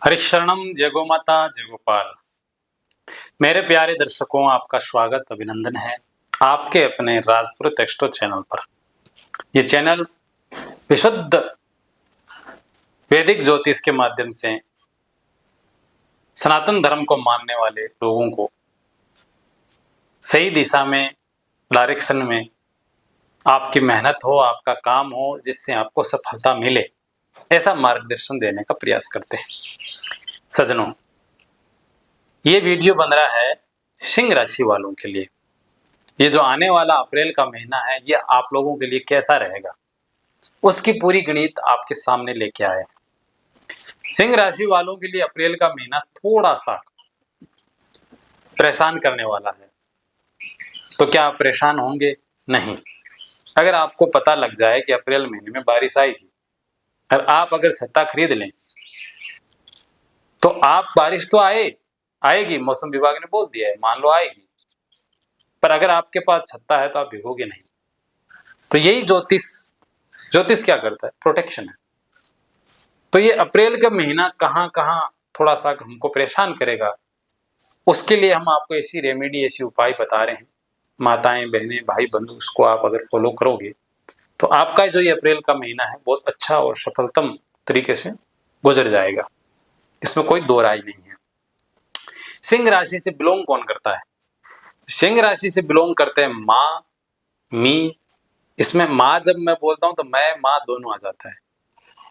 हरिशरणम जय गो माता जय गोपाल। मेरे प्यारे दर्शकों, आपका स्वागत अभिनंदन है आपके अपने राजपुर टेक्सटो चैनल पर। ये चैनल विशुद्ध वैदिक ज्योतिष के माध्यम से सनातन धर्म को मानने वाले लोगों को सही दिशा में, डायरेक्शन में आपकी मेहनत हो, आपका काम हो, जिससे आपको सफलता मिले, ऐसा मार्गदर्शन देने का प्रयास करते हैं। सज्जनों, ये वीडियो बन रहा है सिंह राशि वालों के लिए। ये जो आने वाला अप्रैल का महीना है, ये आप लोगों के लिए कैसा रहेगा, उसकी पूरी गणित आपके सामने लेके आए। सिंह राशि वालों के लिए अप्रैल का महीना थोड़ा सा परेशान करने वाला है। तो क्या आप परेशान होंगे? नहीं। अगर आपको पता लग जाए कि अप्रैल महीने में बारिश आएगी और आप अगर छत्ता खरीद लें, तो आप बारिश तो आएगी, मौसम विभाग ने बोल दिया है, मान लो आएगी, पर अगर आपके पास छत्ता है तो आप भिगोगे नहीं। तो यही ज्योतिष क्या करता है? प्रोटेक्शन है। तो ये अप्रैल का महीना कहाँ कहाँ थोड़ा सा हमको परेशान करेगा, उसके लिए हम आपको ऐसी रेमेडी, ऐसी उपाय बता रहे हैं। माताएं, बहनें, भाई बंधु, उसको आप अगर फॉलो करोगे तो आपका जो ये अप्रैल का महीना है बहुत अच्छा और सफलतम तरीके से गुजर जाएगा। इसमें कोई दो राय नहीं है। सिंह राशि से बिलोंग कौन करता है? सिंह राशि से बिलोंग करते हैं माँ, मी। इसमें माँ जब मैं बोलता हूं तो मैं, माँ दोनों आ जाता है,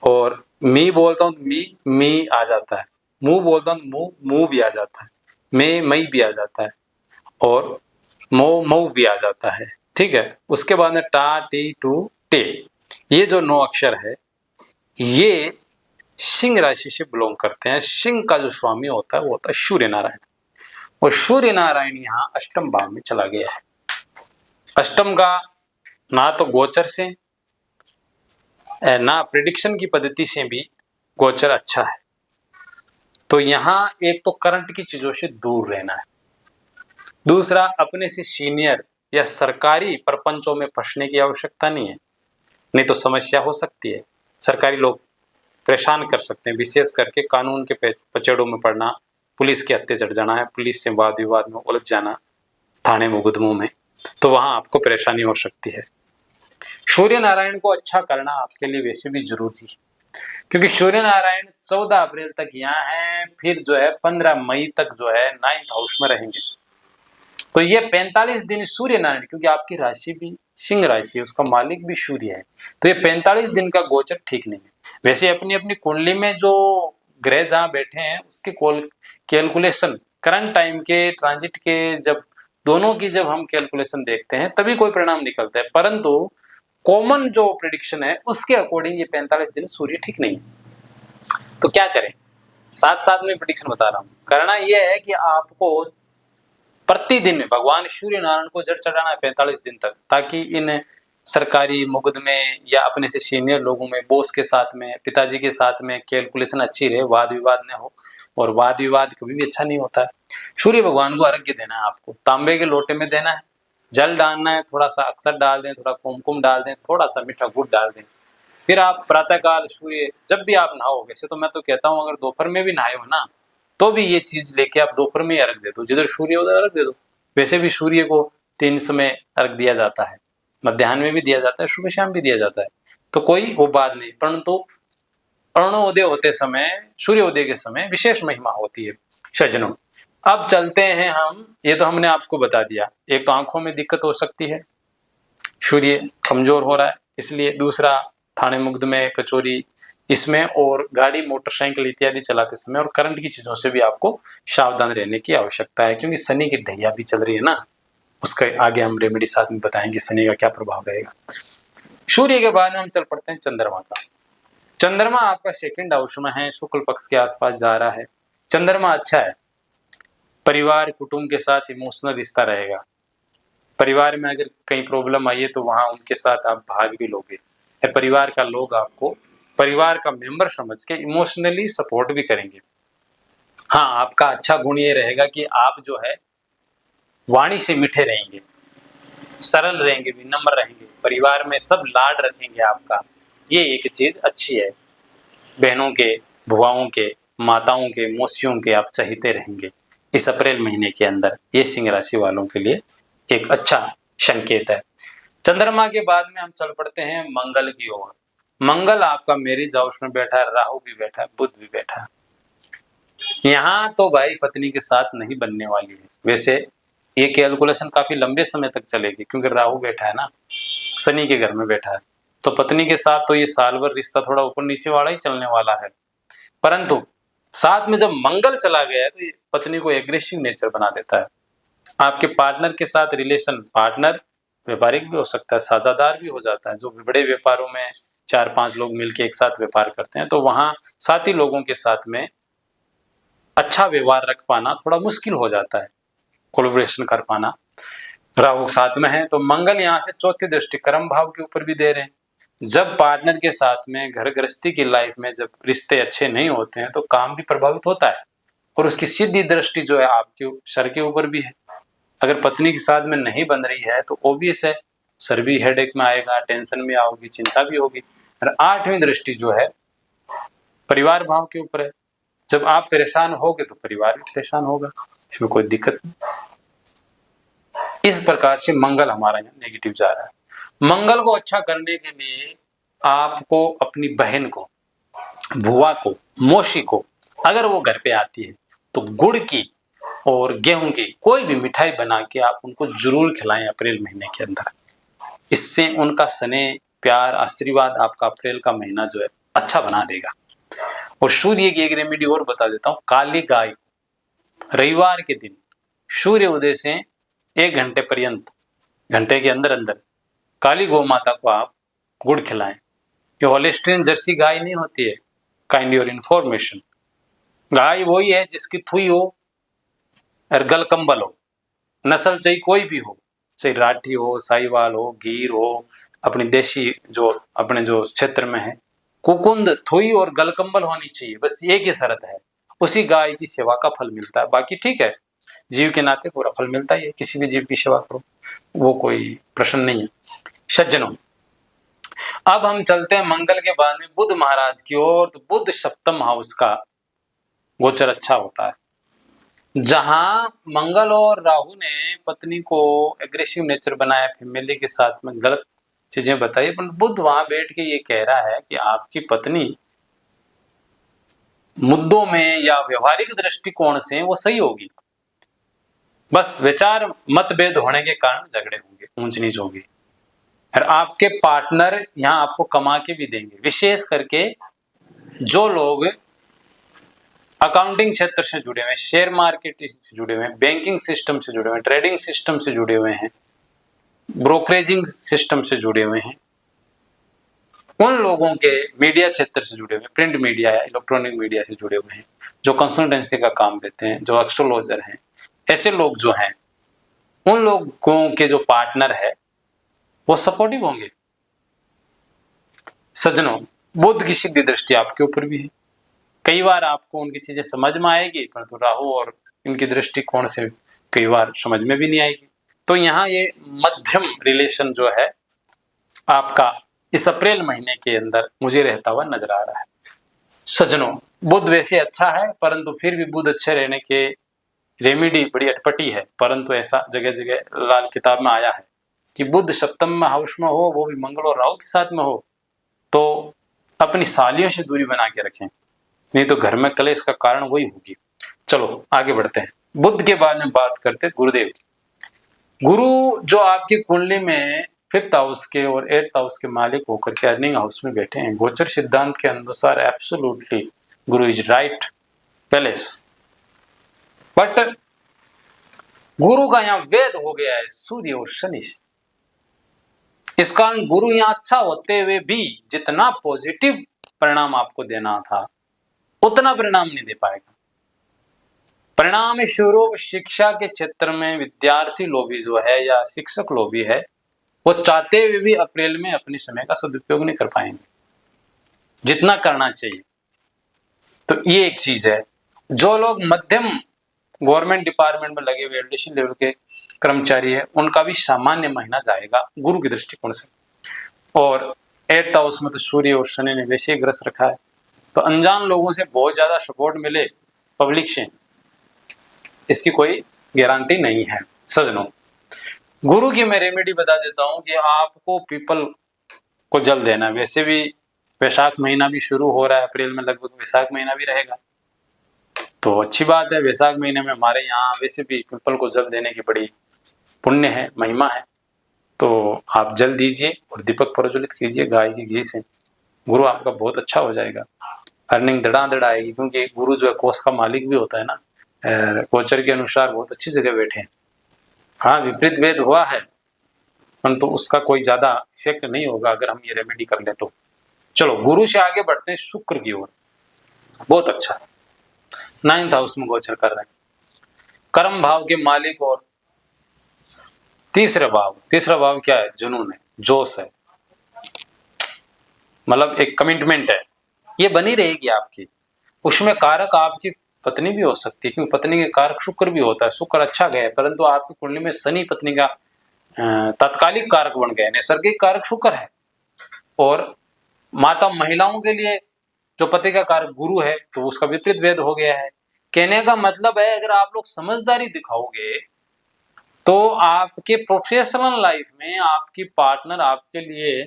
और मी बोलता हूं तो मी आ जाता है। मुंह बोलता हूं मुंह भी आ जाता है। मई भी आ जाता है, और मऊ भी आ जाता है। ठीक है। उसके बाद में टा, टी, टू, टे, ये जो 9 अक्षर है, ये सिंह राशि से बिलोंग करते हैं। सिंह का जो स्वामी होता है वो होता है सूर्य नारायण, और सूर्य नारायण यहाँ अष्टम भाव में चला गया है। अष्टम का ना तो गोचर से, ना प्रिडिक्शन की पद्धति से भी गोचर अच्छा है। तो यहाँ एक तो करंट की चीजों से दूर रहना है, दूसरा अपने से सीनियर या सरकारी प्रपंचों में फंसने की आवश्यकता नहीं है, नहीं तो समस्या हो सकती है। सरकारी लोग परेशान कर सकते हैं, विशेष करके कानून के पचड़ों में पड़ना, पुलिस के हत्थे चढ़ जाना है, पुलिस से वाद विवाद में उलझ जाना, थाने मुकदमों में, तो वहां आपको परेशानी हो सकती है। सूर्य नारायण को अच्छा करना आपके लिए वैसे भी जरूरी है, क्योंकि सूर्य नारायण 14 अप्रैल तक यहाँ है, फिर जो है 15 मई तक जो है 9th हाउस में रहेंगे। तो ये 45 दिन सूर्य नारायण, क्योंकि आपकी राशि भी सिंह राशि है, उसका मालिक भी सूर्य है, तो ये 45 दिन का गोचर ठीक नहीं है। वैसे अपनी अपनी कुंडली में जो ग्रह जहां बैठे हैं उसके कैलकुलेशन, करंट टाइम के, ट्रांजिट के, जब दोनों की जब हम कैलकुलेशन देखते हैं तभी कोई परिणाम निकलता है, परंतु कॉमन जो प्रिडिक्शन है उसके अकॉर्डिंग ये 45 दिन सूर्य ठीक नहीं है। तो क्या करें? साथ साथ में प्रिडिक्शन बता रहा हूं। करना यह है कि आपको प्रतिदिन भगवान सूर्य नारायण को जड़ चढ़ाना है 45 दिन तक, ताकि इन सरकारी मुकदमे या अपने से सीनियर लोगों में, बॉस के साथ में, पिताजी के साथ में कैलकुलेशन अच्छी रहे, वाद विवाद न हो। और वाद विवाद कभी भी अच्छा नहीं होता है। सूर्य भगवान को अर्घ्य देना है, आपको तांबे के लोटे में देना है, जल डालना है, थोड़ा सा अक्षत डाल दें, थोड़ा कुमकुम डाल दें, थोड़ा सा मीठा गुड़ डाल दें। फिर आप प्रातःकाल सूर्य, जब भी आप नहाओ, वैसे तो मैं तो कहता हूँ अगर दोपहर में भी नहाए हो ना, तो भी ये चीज लेके आप दोपहर में ही अर्घ दे दो, जिधर सूर्य उधर अर्घ दे दो। वैसे भी सूर्य को 3 समय अर्घ दिया जाता है, मध्याह्न में भी दिया जाता है, सुबह शाम भी दिया जाता है, तो कोई वो बात नहीं। परंतु अरुणोदय होते समय, सूर्योदय के समय विशेष महिमा होती है। सज्जनों, अब चलते हैं हम, ये तो हमने आपको बता दिया। एक तो आंखों में दिक्कत हो सकती है, सूर्य कमजोर हो रहा है इसलिए। दूसरा, थाने मुकदमे, कचोरी, इसमें, और गाड़ी मोटरसाइकिल इत्यादि चलाते समय और करंट की चीजों से भी आपको सावधान रहने की आवश्यकता है, क्योंकि शनि की ढैया भी चल रही है ना। उसका आगे हम रेमेडी साथ में बताएंगे, शनि का क्या प्रभाव रहेगा। सूर्य के बाद में हम चल पड़ते हैं चंद्रमा का। चंद्रमा आपका 2nd हाउस में है, शुक्ल पक्ष के आसपास जा रहा है। चंद्रमा अच्छा है, परिवार कुटुंब के साथ इमोशनल रिश्ता रहेगा। परिवार में अगर कहीं प्रॉब्लम आई है तो वहां उनके साथ आप भाग भी लोगे, परिवार का लोग आपको परिवार का मेंबर समझ के इमोशनली सपोर्ट भी करेंगे। हाँ, आपका अच्छा गुण ये रहेगा कि आप जो है वाणी से मीठे रहेंगे, सरल रहेंगे, विनम्र रहेंगे, परिवार में सब लाड रखेंगे आपका। ये एक चीज अच्छी है। बहनों के, भुआओं के, माताओं के, मौसियों के आप चहीते रहेंगे इस अप्रैल महीने के अंदर। ये सिंह राशि वालों के लिए एक अच्छा संकेत है। चंद्रमा के बाद में हम चल पड़ते हैं मंगल की ओर। मंगल आपका मैरिज हाउस में बैठा है, राहु भी बैठा है, बुध भी बैठा है। यहाँ तो भाई पत्नी के साथ नहीं बनने वाली है। वैसे ये कैलकुलेशन काफी लंबे समय तक चलेगी, क्योंकि राहु बैठा है ना, शनि के घर में बैठा है, तो पत्नी के साथ तो ये साल भर रिश्ता थोड़ा ऊपर नीचे वाला ही चलने वाला है। परंतु साथ में जब मंगल चला गया है तो ये पत्नी को एग्रेसिव नेचर बना देता है। आपके पार्टनर के साथ रिलेशन, पार्टनर व्यापारिक भी हो सकता है, साझेदार भी हो जाता है। जो बड़े व्यापारों में 4-5 लोग मिलकर एक साथ व्यापार करते हैं, तो वहां साथी लोगों के साथ में अच्छा व्यवहार रख पाना थोड़ा मुश्किल हो जाता है, कोलैबोरेशन कर पाना। राहु साथ में है, तो मंगल यहाँ से चौथी दृष्टि कर्म भाव के ऊपर भी दे रहे हैं। जब पार्टनर के साथ में घर गृहस्थी की लाइफ में जब रिश्ते अच्छे नहीं होते हैं तो काम भी प्रभावित होता है, और उसकी सीधी दृष्टि जो है आपके सर के ऊपर भी है। अगर पत्नी के साथ में नहीं बन रही है तो ओबियस है, सर भी हेडेक में आएगा, टेंशन में आओगी, चिंता भी होगी। और 8वीं दृष्टि जो है परिवार भाव के ऊपर है। जब आप परेशान होगे तो परिवार भी परेशान होगा, इसमें कोई दिक्कत नहीं। इस प्रकार से मंगल हमारा यहाँ नेगेटिव जा रहा है। मंगल को अच्छा करने के लिए आपको अपनी बहन को, बुआ को, मौसी को, अगर वो घर पे आती है तो गुड़ की और गेहूं की कोई भी मिठाई बना के आप उनको जरूर खिलाएं अप्रैल महीने के अंदर। इससे उनका स्नेह, प्यार, आशीर्वाद आपका अप्रैल का महीना जो है अच्छा बना देगा। और सूर्य की एक रेमेडी और बता देता हूँ। काली गाय रविवार के दिन सूर्य उदय से 1 घंटे पर्यंत, घंटे के अंदर अंदर काली गौ माता को आप गुड़ खिलाएं। ये होलिस्टीन जर्सी गाय नहीं होती है, काइंड योर इंफॉर्मेशन। गाय वही है जिसकी थुई हो और गल कंबल हो, नस्ल चाहे कोई भी हो, चाहे राठी हो, साहिवाल हो, गीर हो, अपनी देशी जो अपने जो क्षेत्र में है, कुकुंद, थुई और गलकंबल होनी चाहिए, बस एक ही शर्त है। उसी गाय की सेवा का फल मिलता है। बाकी ठीक है, जीव के नाते पूरा फल मिलता ही है, किसी भी जीव की सेवा करो, वो कोई प्रश्न नहीं है। सज्जनों, अब हम चलते हैं मंगल के बाद में बुध महाराज की ओर। तो बुध सप्तम हाउस का गोचर अच्छा होता है। जहां मंगल और राहु ने पत्नी को एग्रेसिव नेचर बनाया, फैमिली के साथ में गलत चीजें बताई, पर बुध वहां बैठ के ये कह रहा है कि आपकी पत्नी मुद्दों में या व्यवहारिक दृष्टिकोण से वो सही होगी, बस विचार मतभेद होने के कारण झगड़े होंगे, ऊंच नीच होगी। और आपके पार्टनर यहाँ आपको कमा के भी देंगे। विशेष करके जो लोग अकाउंटिंग क्षेत्र से जुड़े हुए हैं, शेयर मार्केट से जुड़े हुए हैं, बैंकिंग सिस्टम से जुड़े हुए हैं, ट्रेडिंग सिस्टम से जुड़े हुए हैं, ब्रोकरेजिंग सिस्टम से जुड़े हुए हैं, उन लोगों के, मीडिया क्षेत्र से जुड़े हुए हैं, प्रिंट मीडिया या इलेक्ट्रॉनिक मीडिया से जुड़े हुए हैं, जो कंसल्टेंसी का काम देते हैं, जो एस्ट्रोलॉजर हैं, ऐसे लोग जो हैं, उन लोगों के जो पार्टनर है वो सपोर्टिव होंगे। सज्जनों, बुध की सीधी दृष्टि आपके ऊपर भी है। कई बार आपको उनकी चीजें समझ में आएगी, परंतु राहु और इनकी दृष्टिकोण से कई बार समझ में भी नहीं आएगी। तो यहाँ ये मध्यम रिलेशन जो है आपका इस अप्रैल महीने के अंदर मुझे रहता हुआ नजर आ रहा है। सज्जनों, बुध वैसे अच्छा है, परंतु फिर भी बुध अच्छे रहने के रेमेडी बड़ी अटपटी है। परंतु ऐसा जगह जगह लाल किताब में आया है कि बुध सप्तम हाउस में हो, वो भी मंगल और राहु के साथ में हो, तो अपनी सालियों से दूरी बना के रखें, नहीं तो घर में कलेश का कारण वही होगी। चलो आगे बढ़ते हैं। बुध के बाद में बात करते हैं गुरुदेव की। गुरु जो आपकी कुंडली में 5th हाउस के और 8th हाउस के मालिक होकर के अर्निंग हाउस में बैठे हैं, गोचर सिद्धांत के अनुसार absolutely Guru is right place. But गुरु का यहाँ वेद हो गया है सूर्य और शनि से। इस कारण गुरु यहाँ अच्छा होते हुए भी जितना पॉजिटिव परिणाम आपको देना था उतना परिणाम नहीं दे पाएगा। परिणाम स्वरूप शिक्षा के क्षेत्र में विद्यार्थी लोभी जो है या शिक्षक लोभी है, वो चाहते हुए भी अप्रैल में अपने समय का सदुपयोग नहीं कर पाएंगे जितना करना चाहिए। तो ये एक चीज है। जो लोग मध्यम गवर्नमेंट डिपार्टमेंट में लगे हुए एडमिशन लेवल के कर्मचारी है, उनका भी सामान्य महीना जाएगा गुरु के दृष्टिकोण से। और 8th हाउस में तो सूर्य और शनि ने वैसे ही ग्रस रखा है, तो अनजान लोगों से बहुत ज्यादा सपोर्ट मिले पब्लिक से, इसकी कोई गारंटी नहीं है सजनों। गुरु की मैं रेमेडी बता देता हूं कि आपको पीपल को जल देना। वैसे भी वैशाख महीना भी शुरू हो रहा है, अप्रैल में लगभग वैशाख महीना भी रहेगा, तो अच्छी बात है। वैशाख महीने में हमारे यहाँ वैसे भी पीपल को जल देने की बड़ी पुण्य है, महिमा है, तो आप जल दीजिए और दीपक प्रज्वलित कीजिए गाय की घी से। गुरु आपका बहुत अच्छा हो जाएगा, अर्निंग धड़ाधड़ आएगी, क्योंकि गुरु जो है कोष का मालिक भी होता है ना। गोचर के अनुसार बहुत अच्छी जगह बैठे हैं। हाँ, विपरीत वेद हुआ है, परंतु उसका कोई ज्यादा इफेक्ट नहीं होगा अगर हम ये रेमेडी कर ले तो। चलो गुरु से आगे बढ़ते हैं शुक्र की ओर। बहुत अच्छा, 9th हाउस में गोचर कर रहे हैं, कर्म भाव के मालिक और तीसरा भाव क्या है? जुनून है, जोश है, मतलब एक कमिटमेंट है, ये बनी रहेगी आपकी। उसमें कारक आपकी पत्नी भी हो सकती है, क्योंकि पत्नी के कारक शुक्र भी होता है। शुक्र अच्छा गया है, परंतु आपकी कुंडली में शनि पत्नी का तात्कालिक कारक बन गया, नैसर्गिक कारक शुक्र है। और माता महिलाओं के लिए जो पति का कारक गुरु है, तो उसका विपरीत वेद हो गया है। कहने का मतलब है, अगर आप लोग समझदारी दिखाओगे तो आपके प्रोफेशनल लाइफ में आपकी पार्टनर आपके लिए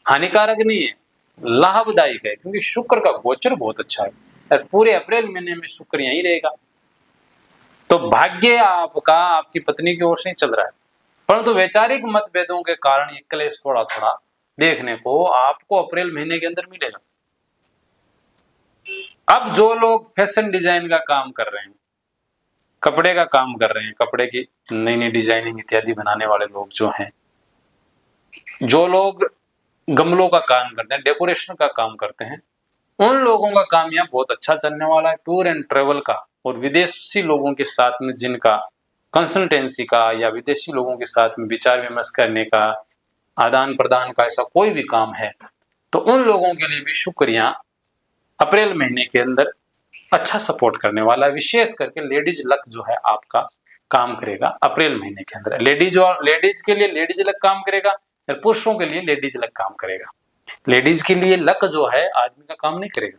हानिकारक नहीं है, लाभदायक है, क्योंकि शुक्र का गोचर बहुत अच्छा है और पूरे अप्रैल महीने में शुक्र यहीं रहेगा। तो भाग्य आपका आपकी पत्नी की ओर से ही चल रहा है, परंतु वैचारिक मतभेदों के कारण ये क्लेश थोड़ा थोड़ा देखने को आपको अप्रैल महीने के अंदर मिलेगा। अब जो लोग फैशन डिजाइन का काम कर रहे हैं, कपड़े का काम कर रहे हैं, कपड़े की नई नई डिजाइनिंग इत्यादि बनाने वाले लोग जो हैं, जो लोग गमलों का काम करते हैं, डेकोरेशन का काम करते हैं, उन लोगों का काम यहाँ बहुत अच्छा चलने वाला है। टूर एंड ट्रेवल का और विदेशी लोगों के साथ में जिनका कंसल्टेंसी का या विदेशी लोगों के साथ में विचार विमर्श करने का, आदान प्रदान का ऐसा कोई भी काम है, तो उन लोगों के लिए भी शुक्र यहाँ अप्रैल महीने के अंदर अच्छा सपोर्ट करने वाला है। विशेष करके लेडीज लक जो है आपका काम करेगा अप्रैल महीने के अंदर। लेडीज के लिए लेडीज लक काम करेगा और पुरुषों के लिए लेडीज लक काम करेगा। लेडीज के लिए लक जो है आदमी का काम नहीं करेगा,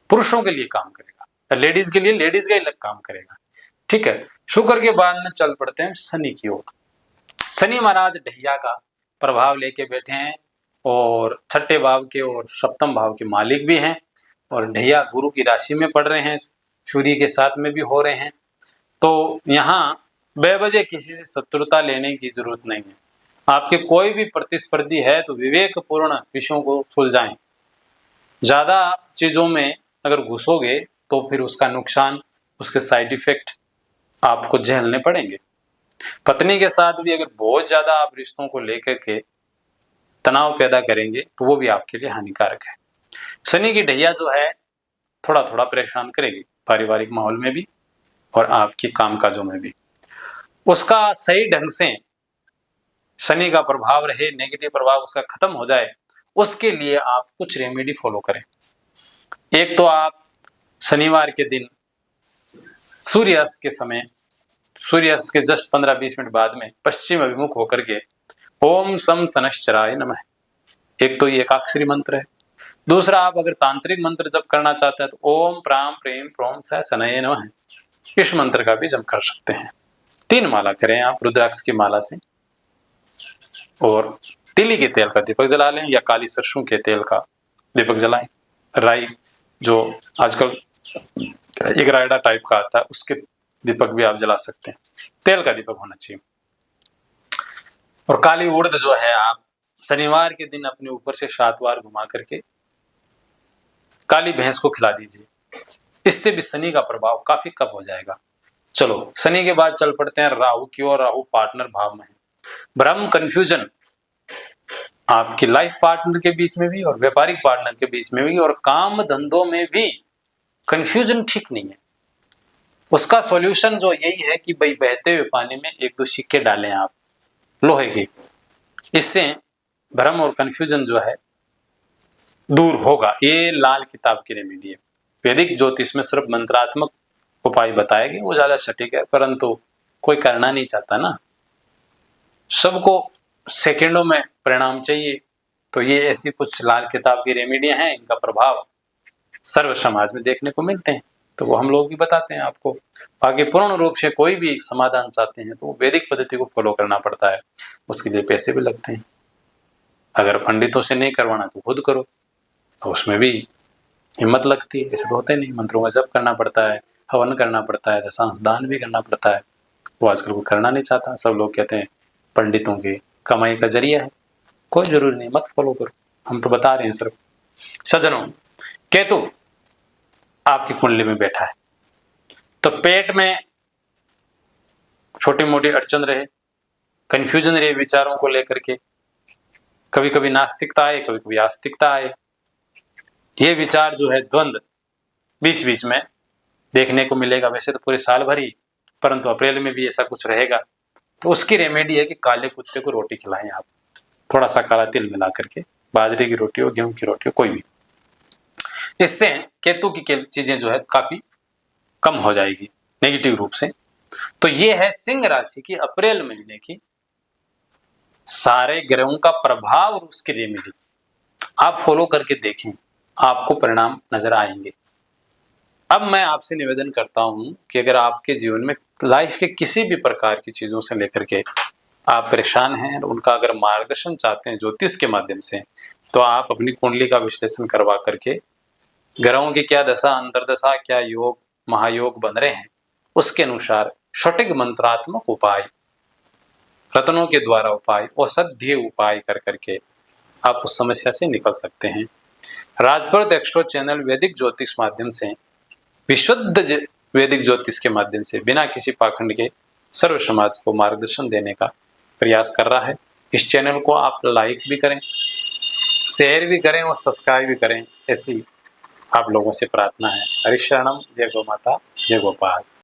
पुरुषों के लिए काम करेगा। लेडीज के लिए लेडीज का ही लक काम करेगा। ठीक है, शुक्र के बाद में चल पड़ते हैं शनि की ओर। शनि महाराज ढैया का प्रभाव लेके बैठे हैं और 6ठे भाव के और 7म भाव के मालिक भी हैं, और ढैया गुरु की राशि में पड़ रहे हैं, सूर्य के साथ में भी हो रहे हैं। तो यहाँ बेवजह किसी से शत्रुता लेने की जरूरत नहीं है। आपके कोई भी प्रतिस्पर्धी है तो विवेकपूर्ण विषयों को सुलझाएं। ज्यादा चीजों में अगर घुसोगे तो फिर उसका नुकसान, उसके साइड इफेक्ट आपको झेलने पड़ेंगे। पत्नी के साथ भी अगर बहुत ज्यादा आप रिश्तों को लेकर के तनाव पैदा करेंगे तो वो भी आपके लिए हानिकारक है। शनि की ढैया जो है थोड़ा थोड़ा परेशान करेगी, पारिवारिक माहौल में भी और आपकी कामकाजों में भी। उसका सही ढंग से शनि का प्रभाव रहे, नेगेटिव प्रभाव उसका खत्म हो जाए, उसके लिए आप कुछ रेमेडी फॉलो करें। एक तो आप शनिवार के दिन सूर्यास्त के समय, सूर्यास्त के जस्ट 15-20 मिनट बाद में पश्चिम अभिमुख होकर के ओम सम शनश्चराय नमः, एक तो ये एकाक्षरी मंत्र है। दूसरा, आप अगर तांत्रिक मंत्र जप करना चाहते हैं तो ओम प्राम प्रेम प्रोम स शनये नमः, इस मंत्र का भी जप कर सकते हैं। 3 माला करें आप रुद्राक्ष की माला से, और तिली के तेल का दीपक जला लें या काली सरसों के तेल का दीपक जलाएं। राई जो आजकल एक रायडा टाइप का आता है, उसके दीपक भी आप जला सकते हैं। तेल का दीपक होना चाहिए। और काली उड़द जो है आप शनिवार के दिन अपने ऊपर से 7 बार घुमा करके काली भैंस को खिला दीजिए, इससे भी शनि का प्रभाव काफी कम हो जाएगा। चलो शनि के बाद चल पड़ते हैं राहु की ओर। राहु पार्टनर भाव में है। भ्रम, कंफ्यूजन आपकी लाइफ पार्टनर के बीच में भी और व्यापारिक पार्टनर के बीच में भी और काम धंधों में भी कंफ्यूजन ठीक नहीं है। उसका सॉल्यूशन जो यही है कि भाई बहते हुए पानी में 1-2 सिक्के डालें आप लोहे के, इससे भ्रम और कंफ्यूजन जो है दूर होगा। ये लाल किताब की रेमेडी है। वैदिक ज्योतिष में सिर्फ मंत्रात्मक उपाय बताए गए, वो ज्यादा सटीक है, परंतु कोई करना नहीं चाहता ना, सबको सेकंडों में परिणाम चाहिए। तो ये ऐसी कुछ लाल किताब की रेमेडियां हैं, इनका प्रभाव सर्व समाज में देखने को मिलते हैं, तो वो हम लोग भी बताते हैं आपको। बाकी पूर्ण रूप से कोई भी समाधान चाहते हैं तो वैदिक पद्धति को फॉलो करना पड़ता है, उसके लिए पैसे भी लगते हैं। अगर पंडितों से नहीं करवाना तो खुद करो, तो उसमें भी हिम्मत लगती है। ऐसे तो होते नहीं, मंत्रों का जप करना पड़ता है, हवन करना पड़ता है, दशांश दान भी करना पड़ता है। वो आजकल कोई करना नहीं चाहता, सब लोग कहते हैं पंडितों की कमाई का जरिया है। कोई जरूरी नहीं, मत फॉलो करो, हम तो बता रहे हैं सिर्फ। सज्जनों, केतु आपकी कुंडली में बैठा है तो पेट में छोटी मोटी अड़चन रहे, कंफ्यूजन रहे विचारों को लेकर के, कभी कभी नास्तिकता आए, कभी कभी आस्तिकता आए, ये विचार जो है द्वंद बीच बीच में देखने को मिलेगा। वैसे तो पूरे साल भर ही, परंतु अप्रैल में भी ऐसा कुछ रहेगा। तो उसकी रेमेडी है कि काले कुत्ते को रोटी खिलाएं आप, थोड़ा सा काला तिल मिला करके, बाजरे की रोटी हो, गेहूं की रोटी हो, कोई भी। इससे केतु की चीजें जो है काफी कम हो जाएगी नेगेटिव रूप से। तो ये है सिंह राशि की अप्रैल महीने की सारे ग्रहों का प्रभाव और उसकी रेमेडी। आप फॉलो करके देखें, आपको परिणाम नजर आएंगे। अब मैं आपसे निवेदन करता हूं कि अगर आपके जीवन में लाइफ के किसी भी प्रकार की चीजों से लेकर के आप परेशान हैं और उनका अगर मार्गदर्शन चाहते हैं ज्योतिष के माध्यम से, तो आप अपनी कुंडली का विश्लेषण करवा करके ग्रहों की क्या दशा अंतरदशा, क्या योग महायोग बन रहे हैं, उसके अनुसार सटीक मंत्रात्मक उपाय, रत्नों के द्वारा उपाय, औषधीय उपाय कर करके आप उस समस्या से निकल सकते हैं। राजभर एक्स्ट्रो चैनल वैदिक ज्योतिष माध्यम से, विशुद्ध वैदिक ज्योतिष के माध्यम से, बिना किसी पाखंड के सर्व समाज को मार्गदर्शन देने का प्रयास कर रहा है। इस चैनल को आप लाइक भी करें, शेयर भी करें और सब्सक्राइब भी करें, ऐसी आप लोगों से प्रार्थना है। हरि शरणम, जय गौ माता, जय गोपाल।